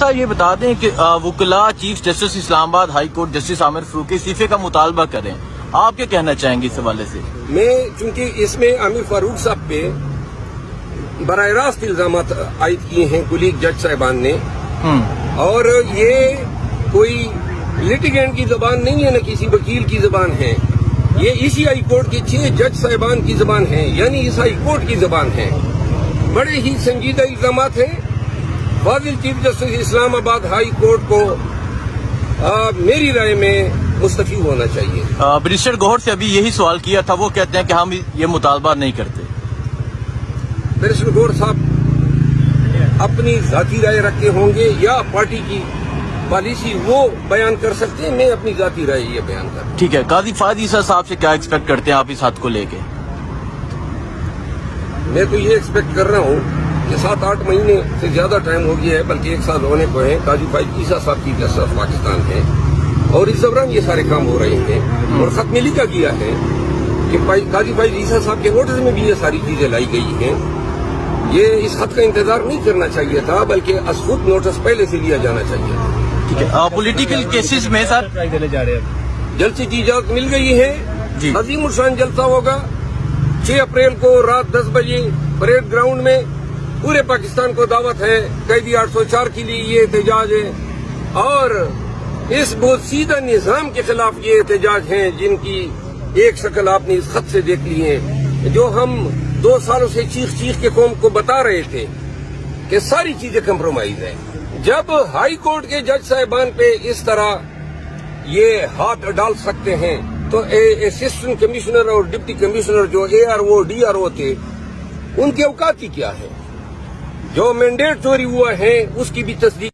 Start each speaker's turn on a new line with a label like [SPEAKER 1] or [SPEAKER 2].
[SPEAKER 1] صاحب یہ بتا دیں کہ وکلاء چیف جسٹس اسلام آباد ہائی کورٹ جسٹس عامر فاروقی استعفے کا مطالبہ کریں، آپ کیا کہنا چاہیں گے اس حوالے سے؟
[SPEAKER 2] میں چونکہ اس میں عامر فاروق صاحب پہ براہ راست الزامات عائد کیے ہیں کولیگ جج صاحبان نے، اور یہ کوئی لٹیگینٹ کی زبان نہیں ہے، نہ کسی وکیل کی زبان ہے، یہ اسی ہائی کورٹ کے 6 جج صاحبان کی زبان ہے، یعنی اس ہائی کورٹ کی زبان ہے۔ بڑے ہی سنجیدہ الزامات ہیں۔ فاضل چیف جسٹس اسلام آباد ہائی کورٹ کو میری رائے میں مستعفی ہونا چاہیے۔
[SPEAKER 1] بیرسٹر گوہر سے ابھی یہی سوال کیا تھا، وہ کہتے ہیں کہ ہم یہ مطالبہ نہیں کرتے۔
[SPEAKER 2] بیرسٹر گوہر صاحب اپنی ذاتی رائے رکھتے ہوں گے یا پارٹی کی پالیسی وہ بیان کر سکتے ہیں، میں اپنی ذاتی رائے یہ بیان کر رہا ہوں۔
[SPEAKER 1] ٹھیک ہے، قاضی فہد عیسیٰ صاحب سے کیا ایکسپیکٹ کرتے ہیں آپ اس حد کو لے کے؟
[SPEAKER 2] میں تو یہ ایکسپیکٹ کر رہا ہوں کہ 7-8 مہینے سے زیادہ ٹائم ہو گیا ہے، بلکہ 1 سال ہونے کو ہے، قاضی فہد عیسیٰ صاحب کی جسٹس آف پاکستان ہے، اور اس دوران یہ سارے کام ہو رہے ہیں، اور خط میں لکھا گیا ہے کہ قاضی فہد عیسیٰ صاحب کے نوٹس میں بھی یہ ساری چیزیں لائی گئی ہیں۔ یہ اس خط کا انتظار نہیں کرنا چاہیے تھا، بلکہ از خود نوٹس پہلے سے لیا جانا چاہیے تھا۔
[SPEAKER 1] ٹھیک ہے، پولیٹیکل کیسز میں سر
[SPEAKER 2] جلسے کی اجازت مل گئی ہے،
[SPEAKER 1] جی
[SPEAKER 2] عظیم الشان جلسہ ہوگا 6 اپریل کو رات 10 بجے پریڈ گراؤنڈ میں۔ پورے پاکستان کو دعوت ہے، قیدی 804 کے لیے یہ احتجاج ہے، اور اس بہت سیدھا نظام کے خلاف یہ احتجاج ہیں جن کی ایک شکل آپ نے اس خط سے دیکھ لی ہے، جو ہم 2 سالوں سے چیخ چیخ کے قوم کو بتا رہے تھے کہ ساری چیزیں کمپرومائز ہیں۔ جب ہائی کورٹ کے جج صاحبان پہ اس طرح یہ ہاتھ ڈال سکتے ہیں تو اسسٹنٹ کمشنر اور ڈپٹی کمشنر جو ARO DRO تھے، ان کے اوقات کی کیا ہے؟ جو مینڈیٹ چوری ہوا ہے اس کی بھی تصدیق